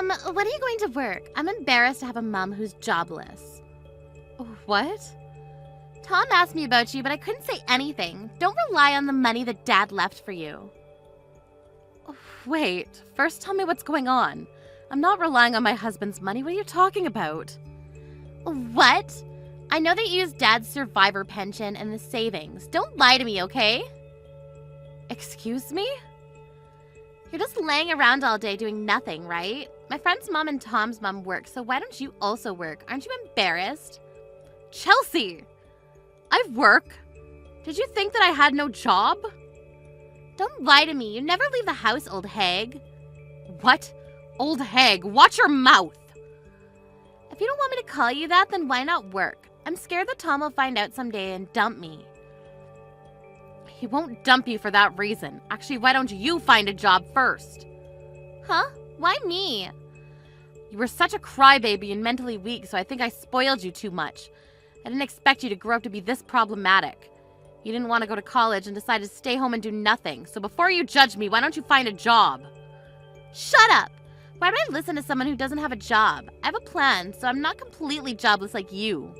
When are you going to work? I'm embarrassed to have a mom who's jobless. What? Tom asked me about you, but I couldn't say anything. Don't rely on the money that Dad left for you. Wait, first tell me what's going on. I'm not relying on my husband's money. What are you talking about? What? I know that you used Dad's survivor pension and the savings. Don't lie to me, okay? Excuse me? You're just laying around all day doing nothing, right? My friend's mom and Tom's mom work, so why don't you also work? Aren't you embarrassed? Chelsea! I work? Did you think that I had no job? Don't lie to me. You never leave the house, old hag. What? Old hag, watch your mouth! If you don't want me to call you that, then why not work? I'm scared that Tom will find out someday and dump me. He won't dump you for that reason. Actually, why don't you find a job first? Huh? Why me? You were such a crybaby and mentally weak, so I think I spoiled you too much. I didn't expect you to grow up to be this problematic. You didn't want to go to college and decided to stay home and do nothing. So before you judge me, why don't you find a job? Shut up! Why would I listen to someone who doesn't have a job? I have a plan, so I'm not completely jobless like you.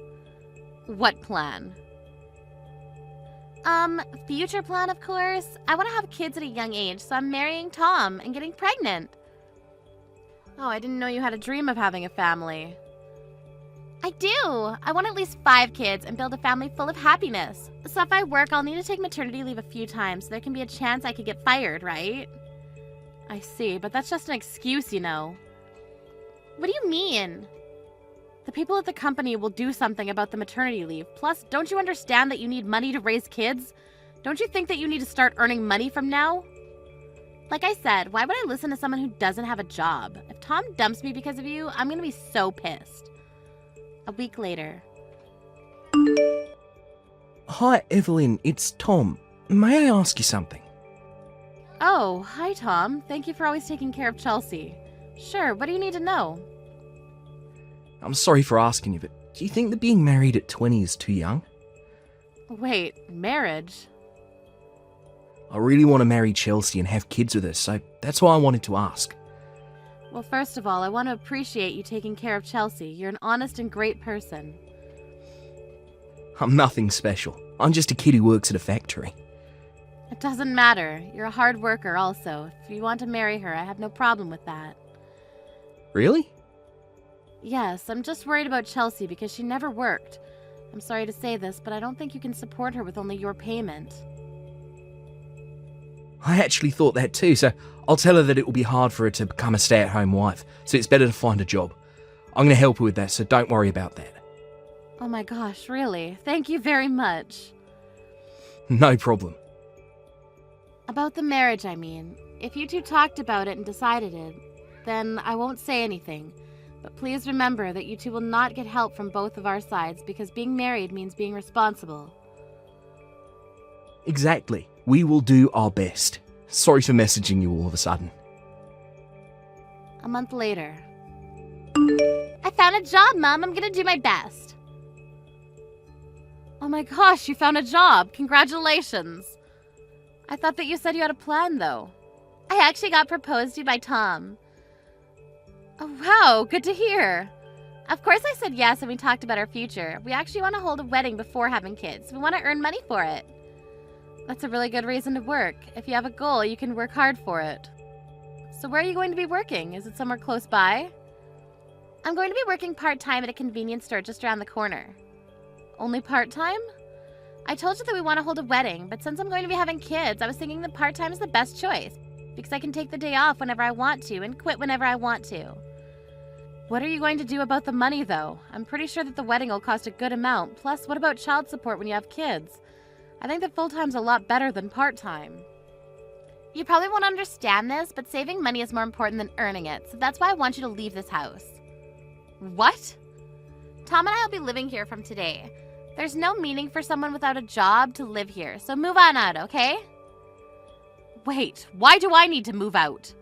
What plan? Future plan, of course. I want to have kids at a young age, so I'm marrying Tom and getting pregnant. Oh, I didn't know you had a dream of having a family. I do. I want at least 5 kids and build a family full of happiness. So if I work, I'll need to take maternity leave a few times, so there can be a chance I could get fired, right? I see, but that's just an excuse, you know. What do you mean? The people at the company will do something about the maternity leave. Plus, don't you understand that you need money to raise kids? Don't you think that you need to start earning money from now? Like I said, why would I listen to someone who doesn't have a job? If Tom dumps me because of you, I'm gonna be so pissed. A week later. Hi, Evelyn. It's Tom. May I ask you something? Oh, hi, Tom. Thank you for always taking care of Chelsea. Sure, what do you need to know? I'm sorry for asking you, but do you think that being married at 20 is too young? Wait, marriage? I really want to marry Chelsea and have kids with her, so that's why I wanted to ask. Well, first of all, I want to appreciate you taking care of Chelsea. You're an honest and great person. I'm nothing special. I'm just a kid who works at a factory. It doesn't matter. You're a hard worker also. If you want to marry her, I have no problem with that. Really? Yes, I'm just worried about Chelsea because she never worked. I'm sorry to say this, but I don't think you can support her with only your payment. I actually thought that too, so I'll tell her that it will be hard for her to become a stay-at-home wife, so it's better to find a job. I'm going to help her with that, so don't worry about that. Oh my gosh, really? Thank you very much. No problem. About the marriage, I mean. If you two talked about it and decided it, then I won't say anything. But please remember that you two will not get help from both of our sides because being married means being responsible. Exactly. We will do our best. Sorry for messaging you all of a sudden. A month later. I found a job, Mom. I'm gonna do my best. Oh my gosh, you found a job. Congratulations. I thought that you said you had a plan, though. I actually got proposed to by Tom. Oh, wow. Good to hear. Of course I said yes, and we talked about our future. We actually want to hold a wedding before having kids. We want to earn money for it. That's a really good reason to work. If you have a goal, you can work hard for it. So where are you going to be working? Is it somewhere close by? I'm going to be working part-time at a convenience store just around the corner. Only part-time? I told you that we want to hold a wedding, but since I'm going to be having kids, I was thinking that part-time is the best choice because I can take the day off whenever I want to and quit whenever I want to. What are you going to do about the money, though? I'm pretty sure that the wedding will cost a good amount. Plus, what about child support when you have kids? I think that full-time's a lot better than part-time. You probably won't understand this, but saving money is more important than earning it, so that's why I want you to leave this house. What? Tom and I will be living here from today. There's no meaning for someone without a job to live here, so move on out, okay? Wait, why do I need to move out?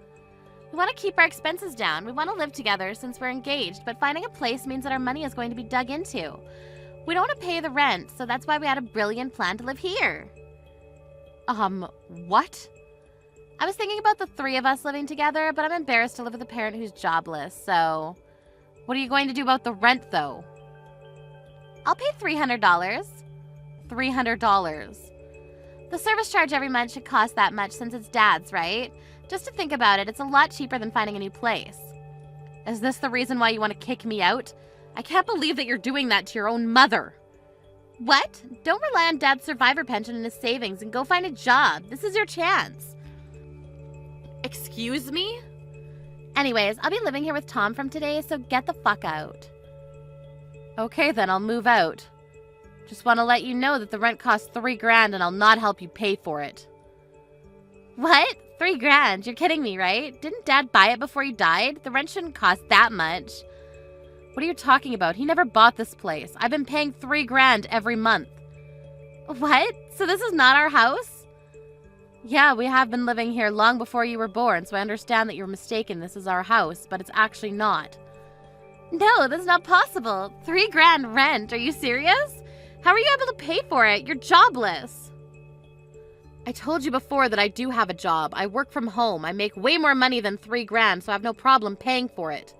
We want to keep our expenses down. We want to live together since we're engaged, but finding a place means that our money is going to be dug into. We don't want to pay the rent, so that's why we had a brilliant plan to live here. What? I was thinking about the three of us living together, but I'm embarrassed to live with a parent who's jobless, so... What are you going to do about the rent, though? I'll pay $300. $300. The service charge every month should cost that much since it's Dad's, right? Just to think about it, it's a lot cheaper than finding a new place. Is this the reason why you want to kick me out? I can't believe that you're doing that to your own mother. What? Don't rely on Dad's survivor pension and his savings and go find a job. This is your chance. Excuse me? Anyways, I'll be living here with Tom from today, so get the fuck out. Okay, then I'll move out. Just want to let you know that the rent costs $3,000 and I'll not help you pay for it. What? $3,000? You're kidding me, right? Didn't Dad buy it before he died? The rent shouldn't cost that much. What are you talking about? He never bought this place. I've been paying $3,000 every month. What? So this is not our house? Yeah, we have been living here long before you were born, so I understand that you're mistaken. This is our house, but it's actually not. No, that's not possible. $3,000 rent. Are you serious? How are you able to pay for it? You're jobless. I told you before that I do have a job. I work from home. I make way more money than $3,000, so I have no problem paying for it.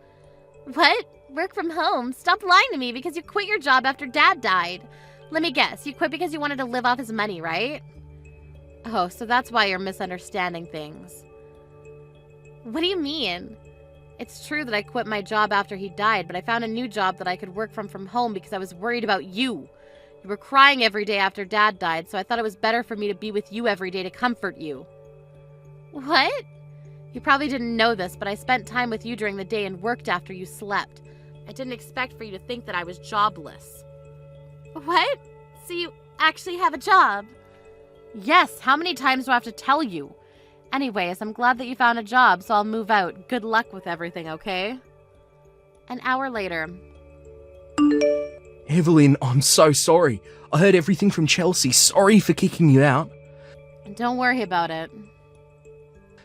What? Work from home? Stop lying to me because you quit your job after Dad died. Let me guess. You quit because you wanted to live off his money, right? Oh, so that's why you're misunderstanding things. What do you mean? It's true that I quit my job after he died, but I found a new job that I could work from home because I was worried about you. You were crying every day after Dad died, so I thought it was better for me to be with you every day to comfort you. What? You probably didn't know this, but I spent time with you during the day and worked after you slept. I didn't expect for you to think that I was jobless. What? So you actually have a job? Yes, how many times do I have to tell you? Anyways, I'm glad that you found a job, so I'll move out. Good luck with everything, okay? An hour later. Evelyn, I'm so sorry. I heard everything from Chelsea. Sorry for kicking you out. Don't worry about it.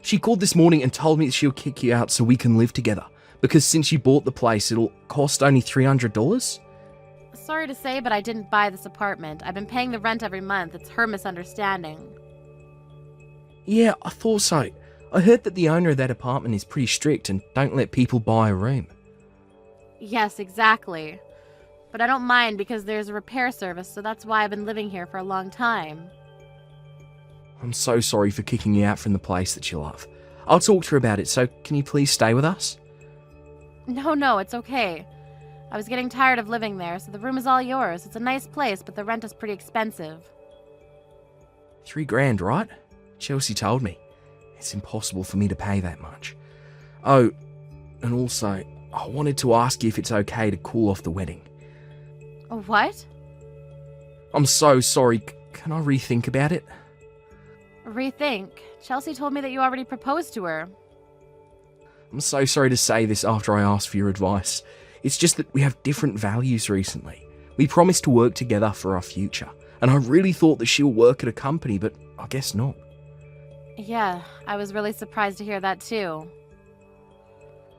She called this morning and told me that she'll kick you out so we can live together. Because since you bought the place, it'll cost only $300? Sorry to say, but I didn't buy this apartment. I've been paying the rent every month. It's her misunderstanding. Yeah, I thought so. I heard that the owner of that apartment is pretty strict and don't let people buy a room. Yes, exactly. But I don't mind because there's a repair service, so that's why I've been living here for a long time. I'm so sorry for kicking you out from the place that you love. I'll talk to her about it, so can you please stay with us? No, it's okay. I was getting tired of living there, so the room is all yours. It's a nice place, but the rent is pretty expensive. $3,000, right? Chelsea told me. It's impossible for me to pay that much. Oh, and also, I wanted to ask you if it's okay to call off the wedding. What? I'm so sorry. Can I rethink about it? Rethink? Chelsea told me that you already proposed to her. I'm so sorry to say this after I asked for your advice. It's just that we have different values recently. We promised to work together for our future, and I really thought that she'll work at a company, but I guess not. Yeah, I was really surprised to hear that too.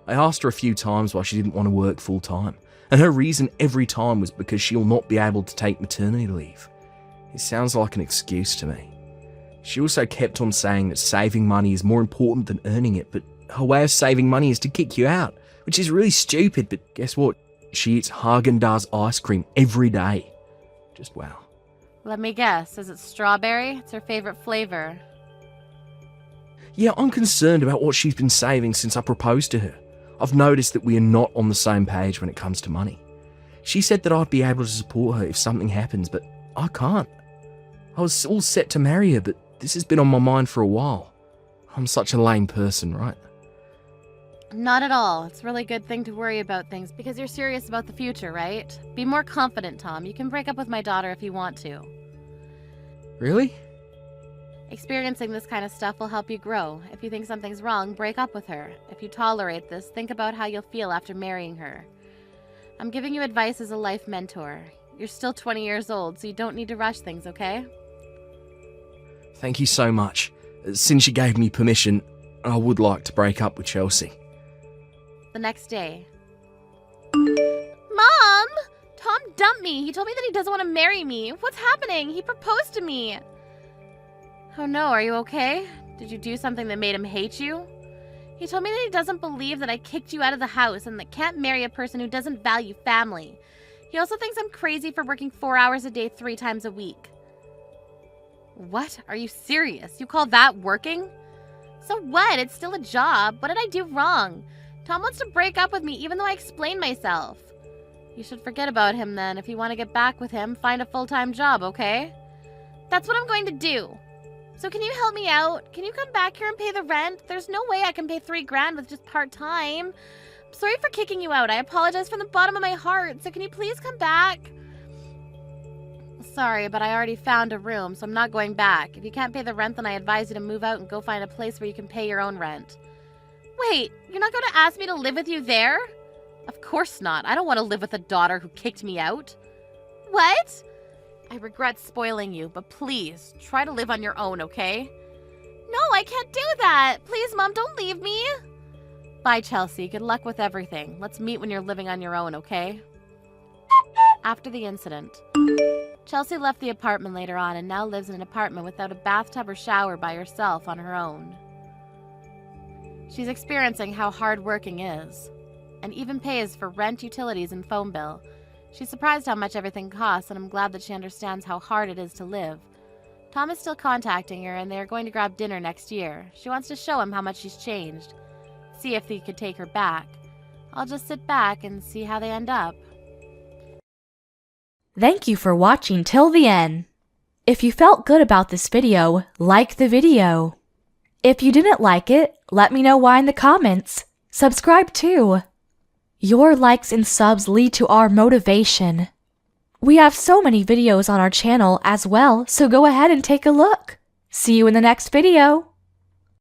I asked her a few times why she didn't want to work full time, and her reason every time was because she'll not be able to take maternity leave. It sounds like an excuse to me. She also kept on saying that saving money is more important than earning it, but her way of saving money is to kick you out, which is really stupid, but guess what? She eats Haagen-Dazs ice cream every day. Just wow. Let me guess, is it strawberry? It's her favorite flavor. Yeah, I'm concerned about what she's been saving since I proposed to her. I've noticed that we are not on the same page when it comes to money. She said that I'd be able to support her if something happens, but I can't. I was all set to marry her, but this has been on my mind for a while. I'm such a lame person, right? Not at all. It's a really good thing to worry about things because you're serious about the future, right? Be more confident, Tom. You can break up with my daughter if you want to. Really? Experiencing this kind of stuff will help you grow. If you think something's wrong, break up with her. If you tolerate this, think about how you'll feel after marrying her. I'm giving you advice as a life mentor. You're still 20 years old, so you don't need to rush things, okay? Thank you so much. Since you gave me permission, I would like to break up with Chelsea. The next day. Mom! Tom dumped me. He told me that he doesn't want to marry me. What's happening? He proposed to me. Oh no, are you okay? Did you do something that made him hate you? He told me that he doesn't believe that I kicked you out of the house and that can't marry a person who doesn't value family. He also thinks I'm crazy for working 4 hours a day 3 times a week. What? Are you serious? You call that working? So what? It's still a job. What did I do wrong? Tom wants to break up with me even though I explained myself. You should forget about him then. If you want to get back with him, find a full-time job, okay? That's what I'm going to do. So can you help me out? Can you come back here and pay the rent? There's no way I can pay $3 grand with just part-time. I'm sorry for kicking you out. I apologize from the bottom of my heart. So can you please come back? Sorry, but I already found a room, so I'm not going back. If you can't pay the rent, then I advise you to move out and go find a place where you can pay your own rent. Wait, you're not going to ask me to live with you there? Of course not. I don't want to live with a daughter who kicked me out. What? I regret spoiling you, but please, try to live on your own, okay? No, I can't do that. Please, Mom, don't leave me. Bye, Chelsea. Good luck with everything. Let's meet when you're living on your own, okay? After the incident, Chelsea left the apartment later on and now lives in an apartment without a bathtub or shower by herself on her own. She's experiencing how hard working is, and even pays for rent, utilities, and phone bill. She's surprised how much everything costs, and I'm glad that she understands how hard it is to live. Tom is still contacting her, and they are going to grab dinner next year. She wants to show him how much she's changed, see if he could take her back. I'll just sit back and see how they end up. Thank you for watching till the end. If you felt good about this video, like the video. If you didn't like it, let me know why in the comments. Subscribe too. Your likes and subs lead to our motivation. We have so many videos on our channel as well, so go ahead and take a look. See you in the next video.